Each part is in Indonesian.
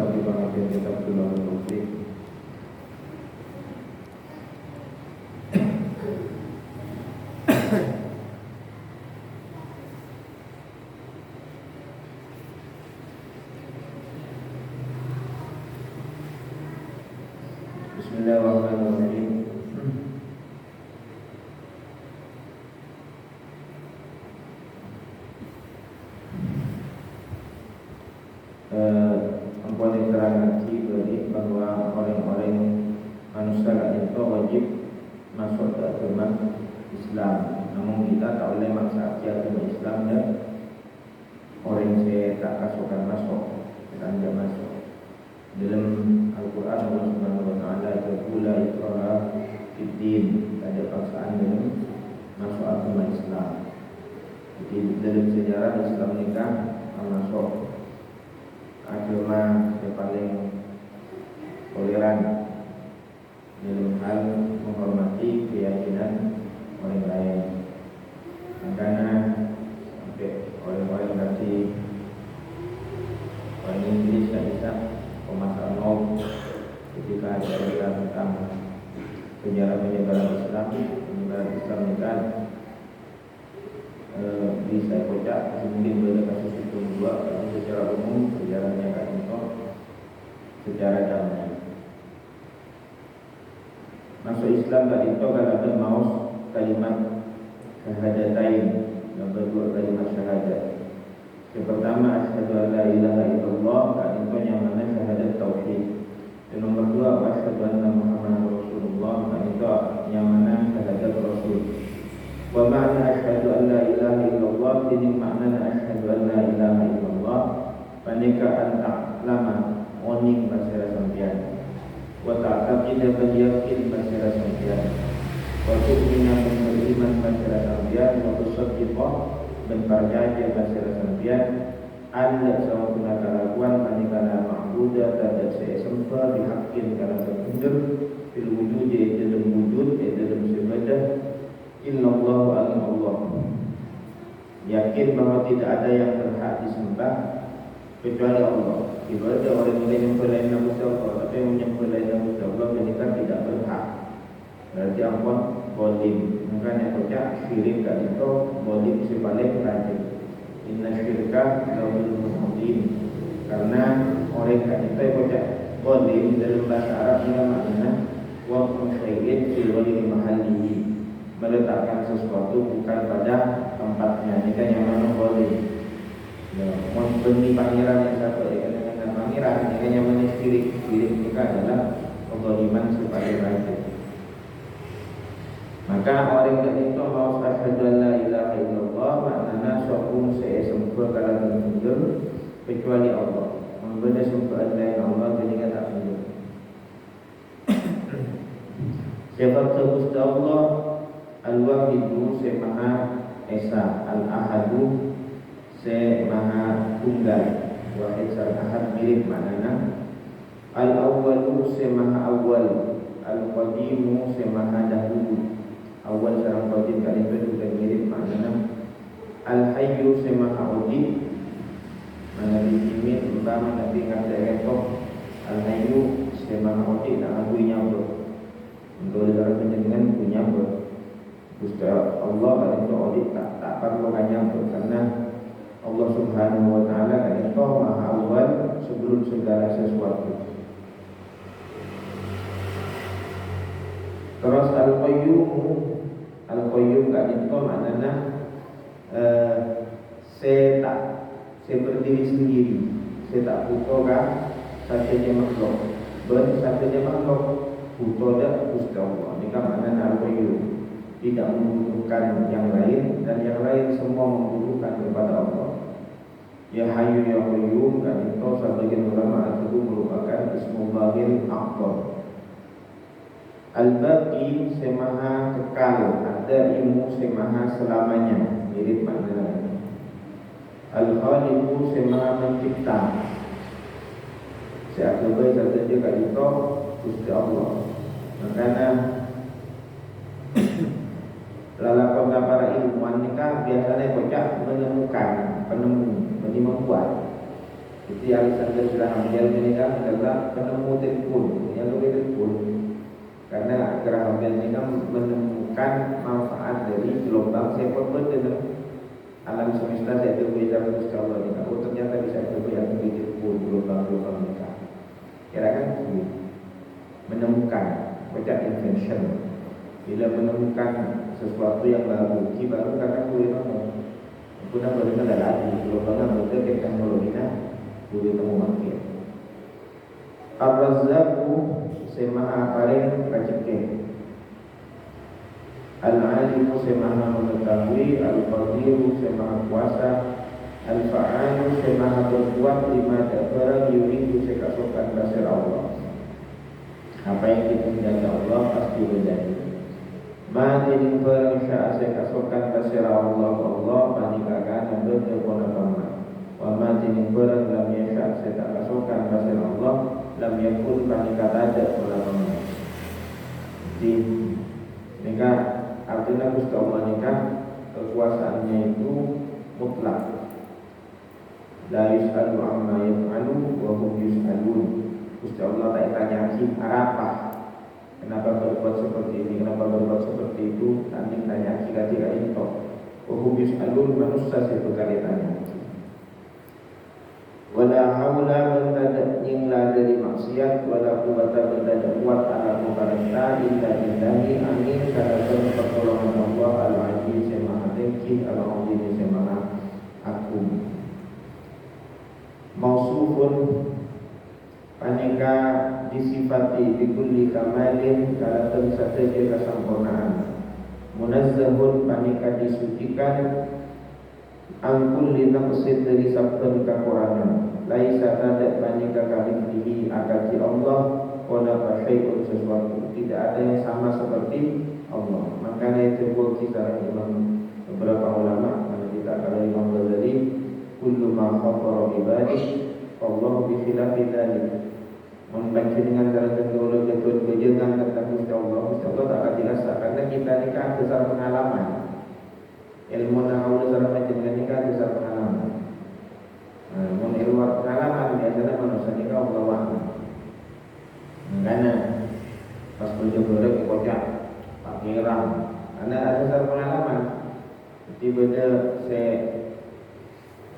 bagi pengajian kitab Tulahul Muflih. Bismillahirrahmanirrahim. Ampun keterangan beri bahwa orang-orang manusia itu wajib masuk ke agama Islam. Namun kita tak boleh maksa agama Islam dan orang yang tak kasukan masuk, kita tidak masuk. Dalam Al-Quran Allah Subhanahu Wa Taala itu pula ikrara fiddin, ada paksaan dalam masuk agama Islam. Jadi dalam sejarah Islam nikah masuk agama yang paling toleran dalam hal menghormati keyakinan orang lain. Karena sampai orang-orang dari orang Inggris tak bisa pemasaran ketika ada tentang sejarah penyebaran Islam ini kan bisa kocak, mungkin boleh kasus itu dua, tapi secara umum sejarahnya kan itu secara damai. Masuk Islam tadi itu kan ada maus kalimat syahadatain, yang berdua kalimat syahadat. Yang pertama asyhadu an la ilaha illallah, kan itu yang mana syahadat tauhid. Yang nomor dua asyhadu anna Muhammadar Rasulullah, kan itu yang mana syahadat Rasul. Wa ma'na asyhadu an la ilaha illallah, ini makna asyhadu an la ilaha illallah panika ta'lama oning basira sampian, wa ta'taqida yakin basira sampian, wa tu'mina beriman basira sampian, wa tusaddiqa dan percaya basira sampian anda sama guna kalakuan panika la ma'budah tidak sesempah dihakin karena sebenar fil wujud dalam wujud dalam sebadah illallah Allah. Yakin bahwa tidak ada yang berhak disembah kecuali Allah. Ibarat orang yang menyembah nama Allah, tapi yang menyembah nama Allah mereka tidak berhak. Berarti ampun bolim. Makanya kocak syirik kan itu bolim sebalik rajin. Inna syirka laul mu'min. Karena orang kan itu kocak bolim dalam bahasa Arabnya maknanya wa musyai'in fil wali mahallihi, meletakkan sesuatu bukan pada tempatnya. Ini kan yang mana boleh. Membeli pangeran yang satu dengan pangeran, ini kan yang mana syirik. Syirik itu adalah kezaliman sebagai raja. Maka orang yang itu mau asyhadu an la ilaha illallah, maknanya sokung sesempur kalau menunjuk kecuali Allah. Membeli sempur lain Allah jadi kata menunjuk. Sebab Gusti Allah Al-Wahidu se maha esa, Al-Ahadu se maha tunggal. Wahid sal ahad mirip maknanya. Al-Awwalu se maha awal, Al-Qadimu se maha dahulu. Awal sareng qadim kan itu juga mirip maknanya. Al-Hayyu se maha wajib, mana dijimin umpama Nabi ngata retok. Al-Hayyu se maha wajib nak lagu nyambut. Untuk negara penjenengan punya Gusti Allah kan itu audit tak perlu nyambut, karena Allah Subhanahu Wa Taala kan itu maha awal sebelum segala sesuatu. Terus Al-Qayyum kan itu maknanya saya berdiri sendiri, saya tak butuh kan satunya makhluk, satunya makhluk butuh dah Gusti Allah. Ini kan maknanya Al-Qayyum, tidak membutuhkan yang lain dan yang lain semua membutuhkan kepada Allah. Ya Hayyu ya Qayyum kan itu sebagian ulama itu merupakan Ismullahil A'zam. Al-Baqi semaha kekal, ada ilmu semaha selamanya, mirip maknanya. Al-Khaliqu semaha mencipta. Siapa baik saja dia kat itu Gusti Allah. Makanya lalakon para ilmuwan nikah biasanya kocak menemukan penemu, membuat. Jadi Alexander Graham Bell ini kan adalah penemu telepon, yang lebih telepon. Karena Graham Bell ini kan menemukan manfaat dari gelombang sepot dengan alam semesta saya itu bicara Gusti Allah ini. Oh ternyata bisa yang lebih telepon gelombang-gelombang ini. Kira-kira menemukan, baca invention. Bila menemukan sesuatu yang baru, baru karena boleh ngomong. Kuna boleh lagi gelombang betul teknologinya boleh temu makin. Ar-Razzaqu semaha paling rezeki. Al-Alimu semaha mengetahui, Al-Qadiru semaha kuasa, Al-Fa'alu semaha berbuat lima barang yuridu sekasukan basir Allah. Apa yang dikehendaki Allah pasti terjadi. Ma jadi barang syaa sekasukan basir Allah panikakan berkebun apa. Wa ma jadi barang lam yasha sekasukan basir Allah lam yakun panikatan ada ulama. Jadi nikah artinya Gusti Allah nikah kekuasaannya itu mutlak. La yus'alu amma yaf'alu wa hum yus'alun. Gusti Allah tak tanya apa. Kenapa berbuat seperti ini? Kenapa berbuat seperti itu? Nanti tanya ketika ini toh. Wa hum yus'alun manusia itu kali tanya. Wala haula mendadak nyingla dari maksiat, wala quwwata mendadak kuat ala mukarata illa billahi amin karena pertolongan Allah al-aziz yang maha tinggi, al-azim yang maha agung. Mausufun paneka disifati bikulli kamalin kalaten sateja kesempurnaan. Munazzahun paneka disucikan angkul linaqsid dari sabdan kekurangan. Laisa tadak paneka kaliflihi akati Allah wala syai'un sesuatu. Tidak ada yang sama seperti Allah. Makanya itu kisah Imam beberapa ulama, kita kalau Imam Ghazali kullu ma khatara ibadi Allah bi khilafi dzalik. Membaca dengan cara teknologi betul dengan tentang Gusti Allah tak akan dirasa karena kita ini kan besar pengalaman. Ilmu nahu besar macam ini kan besar pengalaman. Mun ilmu pengalaman biasanya manusia ini kau bawa. Karena pas berjodoh ke kocak pakai ram. Karena ada besar pengalaman. Tiba-tiba saya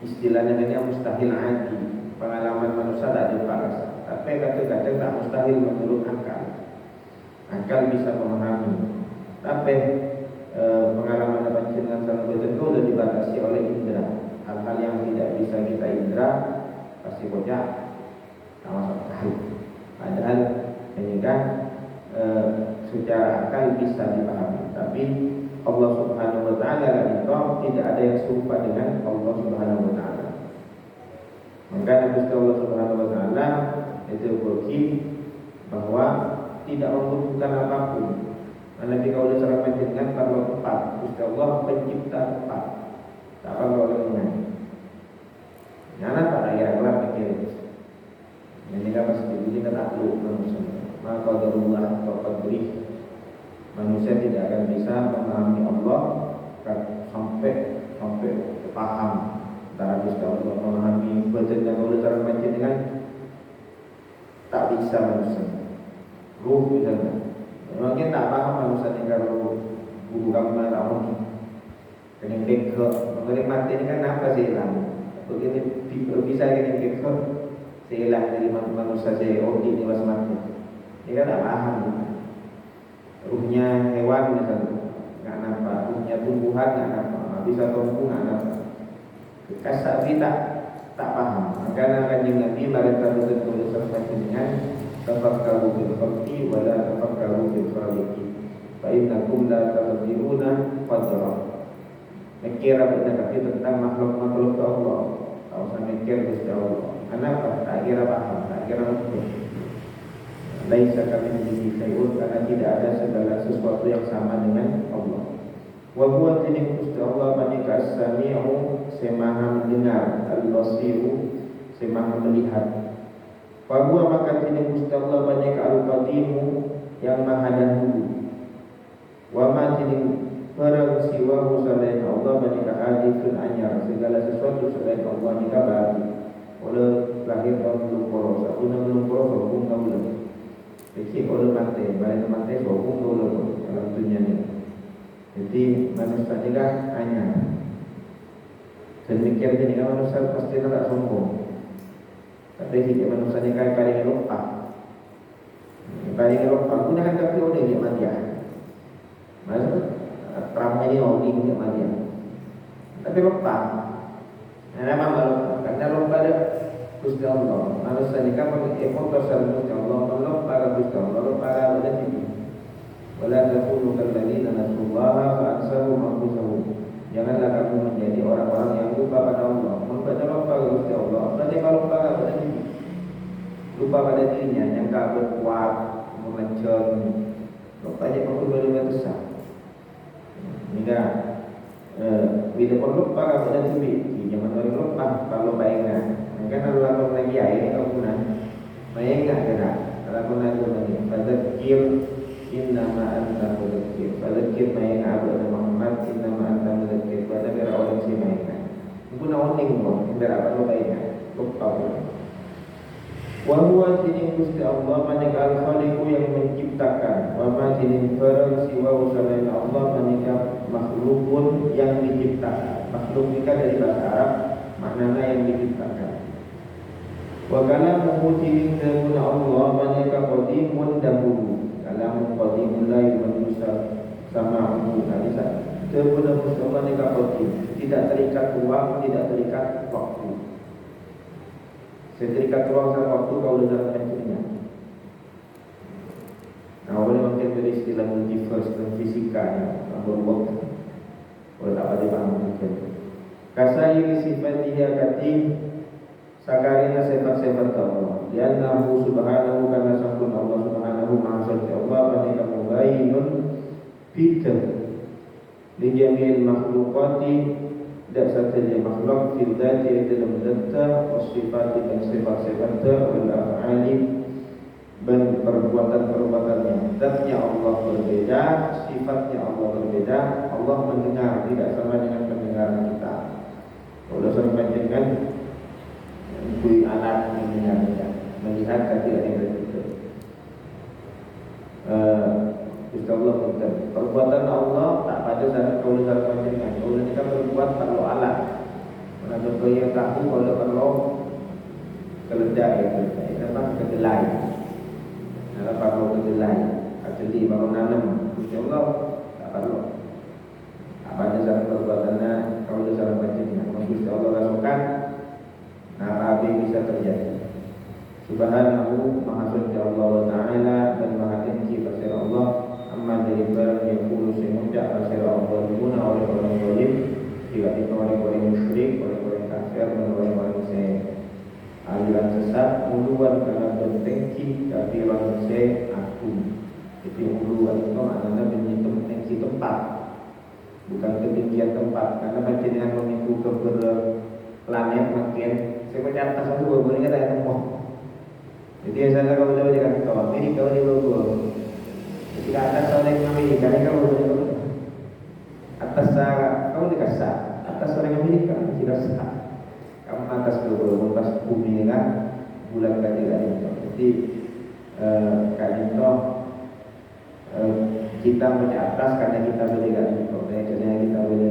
istilahnya ini mustahil adi. Pengalaman manusia tak dipakas. Tapi kadang-kadang tak mustahil menurut akal. Akal bisa memahami. Tapi pengalaman panjenengan sama betul sudah dibatasi oleh indera. Hal-hal yang tidak bisa kita indera pasti kocak sama sekali. Padahal ini kan secara akal bisa dipahami. Tapi Allah Subhanahu Wa Taala tidak ada yang serupa dengan Allah Subhanahu Wa Taala. Maka Gusti Allah Subhanahu Wa Taala itu berfirman bahwa tidak membutuhkan apapun. Nabi kau sudah menjenengan kalau empat, Gusti Allah pencipta empat. Tak perlu dengan. Nana pada ya kelak mikir. Ini kan pasti ini kan takluk manusia. Maka qadarullah wa qadrih. Manusia tidak akan bisa memahami Allah sampai paham. Antara Gusti Allah memahami betul dan kalau cara menjenengan tak bisa manusia. Ruh misalnya. Mungkin tak paham manusia ini kalau guru kamu tak mungkin. Kena beka, mengenai mati ini kan apa sih hilang? Begini bisa kena beka, hilang dari manusia saya odi di was mati. Ini kan tak paham. Ruhnya hewan misalnya nggak nampak, ruhnya tumbuhan nggak nampak, bisa tumbuh nggak nampak. Kasar tak paham. Karena kan yang Nabi mereka tulis sesuatu dengan tafakkaru bil khalqi wa la tafakkaru bil khaliqi. Fa innakum la taqdiruna qadra. Mikir apa tentang makhluk-makhluk Allah. Tak usah mikir Gusti Allah. Kenapa? Tak kira paham, tak kira betul. Laisa kamitslihi syai'un karena tidak ada segala sesuatu yang sama dengan Allah. Wa huwa tinik Gusti Allah panika as-sami'u semaha mendengar, al-basiru semaha melihat. Wa huwa maka tinik Gusti Allah panika al-qadimu yang maha dahulu. Wa ma tinik barang siwa selain Allah panika hadithun anyar segala sesuatu selain Allah nikah baru. Oleh lahir tahun belum poros, aku nak belum poros, aku nggak boleh. Jadi kalau mati, balik mati, aku nggak boleh dalam dunia ni. Jadi manusia ni kan hanya sedemikian ini kan manusia pasti tak sombong. Tapi jika manusia ni kan paling lupa, gunakan tapi oleh dia mati. Maksud Trump ini orang dia mati. Tapi lupa. Nama malu, karena lupa ada Gusti Allah. Manusia ni kan emotor Gusti Allah, lupa pada Gusti Allah, lupa pada diri. Wala takunu kalladzina nasullaha fa ansahum anfusahum. Janganlah kamu menjadi orang-orang yang lupa pada Allah. Lupa pada Gusti Allah. Berarti kalau lupa pada diri, lupa pada dirinya, yang tak berkuat, mengejar, lupa dia perlu beribadah besar. Hingga bila perlu lupa pada diri. Jangan orang lupa kalau baiknya. Karena lalu lagi air kalau guna, baiknya kena. Kalau guna lagi. Fadzakir innama anta mudzakir. Fadzakir baiknya Abu Muhammad innama anta mudzakir. Pada kira orang si baiknya. Guna oning pun. Tidak apa baiknya. Lupa pun. Wahuwa jinin Gusti Allah manika al-khaliqu yang menciptakan. Wa ma jinin barang siwa selain Allah manika makhlukun yang diciptakan. Makhluk ini dari bahasa Arab maknanya yang diciptakan. Wa kalamuhu jinin dahulu Allah manika qadimun dahulu. Kalamu qadimun la yumanusa sama umum hadisah. Dahulu Gusti Allah manika qadim. Tidak terikat ruang, tidak terikat waktu. Seterikat ruang dan waktu kau dalam mencurinya. Nah, boleh mungkin dari istilah multiverse dan fisika yang waktu. Boleh tak ada paham mungkin. Kasai sifat dia kati sakarina sifat-sifat Allah. Liannahu subhanahu karena sampun Allah subhanahu maha suci Allah manika mubayyinun bidah li jami'il makhluqati. Tidak saja makhluk fil dzati dalam zat wasifat dan sifat-sifat wal af'ali dan perbuatan-perbuatannya. Zatnya Allah berbeda, sifatnya Allah berbeda. Allah mendengar tidak sama dengan pendengaran kita. Kalau sampai dengan kui anak mendengar tidak, melihat tidak yang berbeda. Gusti Allah betul. Perbuatan Allah tak pada zaman kaula zaman jenengan. Kaula ni kan berbuat perlu alat. Mana contohnya tahu kalau perlu keledai itu. Itu apa kedelai. Kalau perlu kedelai, actually baru nanam. Gusti Allah tak perlu. Apa ada zaman perbuatannya kaula zaman jenengan. Gusti Allah rasukan, nah apa bisa terjadi. Subhanahu maha suci Allah Ta'ala dan maha tinggi bersih Allah. Amma dari barang yang kurus yang mudah asal Allah diguna oleh orang zalim, tidak itu orang-orang musyrik, orang-orang kafir, dan orang-orang aliran sesat, uluan karena bertengki, tapi orang aku. Itu uluan itu maknanya bertengki tempat, bukan ketinggian tempat. Karena macam dengan menipu ke planet makin, saya baca atas itu berbunyi kata yang ngomong. Jadi saya kalau boleh dikatakan kawan, ini kalau dia berbuat. Jika atas orang Amerika, kamu boleh atas kamu dikasih, atas orang Amerika tidak sah. Kamu atas dulu, atas bumi kan bulan tidak itu. Jadi kalau kita punya atas karena kita boleh kan itu. Contohnya kita boleh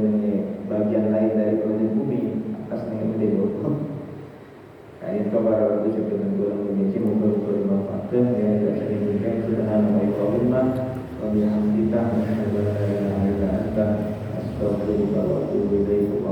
bagian lain dari planet bumi atas yang boleh dulu. Kalau itu baru disebut dengan memiliki bermanfaat yang tidak sedemikian sederhana wa bihamdika asyhadu an la ilaha illa anta astaghfiruka wa atubu ilaik.